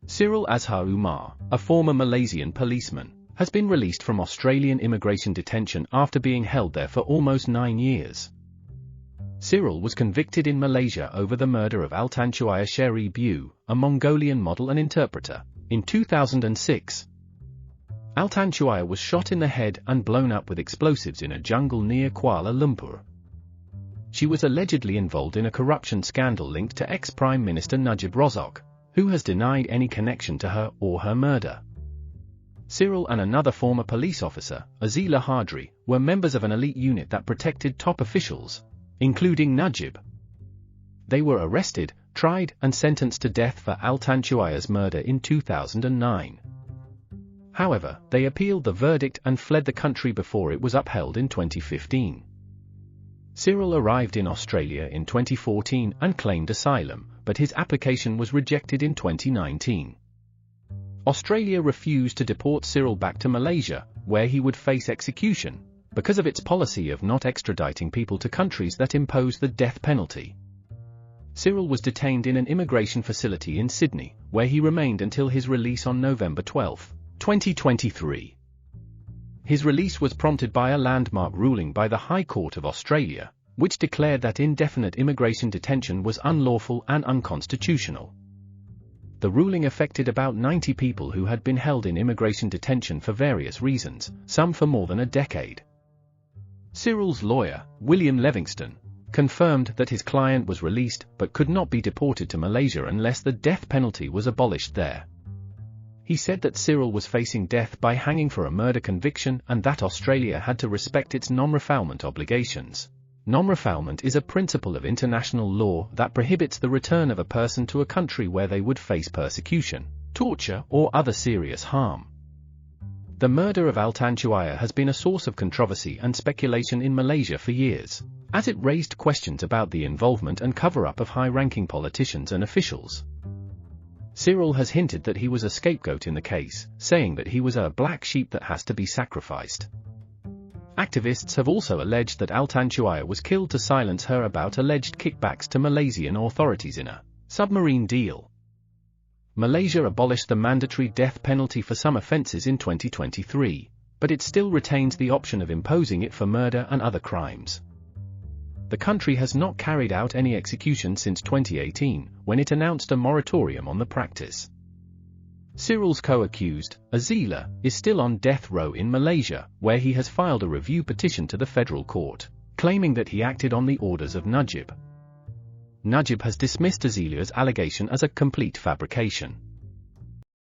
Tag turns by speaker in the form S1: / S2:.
S1: Sirul Azhar Umar, a former Malaysian policeman, has been released from Australian immigration detention after being held there for almost 9 years. Sirul was convicted in Malaysia over the murder of Altantuya Shaariibuu, a Mongolian model and interpreter, in 2006. Altantuya was shot in the head and blown up with explosives in a jungle near Kuala Lumpur. She was allegedly involved in a corruption scandal linked to ex-Prime Minister Najib Razak, who has denied any connection to her or her murder. Sirul and another former police officer, Azila Hadri, were members of an elite unit that protected top officials, including Najib. They were arrested, tried, and sentenced to death for Altantuya's murder in 2009. However, they appealed the verdict and fled the country before it was upheld in 2015. Sirul arrived in Australia in 2014 and claimed asylum, but his application was rejected in 2019. Australia refused to deport Sirul back to Malaysia, where he would face execution, because of its policy of not extraditing people to countries that impose the death penalty. Sirul was detained in an immigration facility in Sydney, where he remained until his release on November 12, 2023. His release was prompted by a landmark ruling by the High Court of Australia, which declared that indefinite immigration detention was unlawful and unconstitutional. The ruling affected about 90 people who had been held in immigration detention for various reasons, some for more than a decade. Sirul's lawyer, William Livingston, confirmed that his client was released but could not be deported to Malaysia unless the death penalty was abolished there. He said that Sirul was facing death by hanging for a murder conviction and that Australia had to respect its non-refoulement obligations. Non-refoulement is a principle of international law that prohibits the return of a person to a country where they would face persecution, torture, or other serious harm. The murder of Altantuya has been a source of controversy and speculation in Malaysia for years, as it raised questions about the involvement and cover-up of high-ranking politicians and officials. Sirul has hinted that he was a scapegoat in the case, saying that he was a black sheep that has to be sacrificed. Activists have also alleged that Altantuya was killed to silence her about alleged kickbacks to Malaysian authorities in a submarine deal. Malaysia abolished the mandatory death penalty for some offences in 2023, but it still retains the option of imposing it for murder and other crimes. The country has not carried out any execution since 2018, when it announced a moratorium on the practice. Sirul's co-accused, Azila, is still on death row in Malaysia, where he has filed a review petition to the federal court, claiming that he acted on the orders of Najib. Najib has dismissed Azila's allegation as a complete fabrication.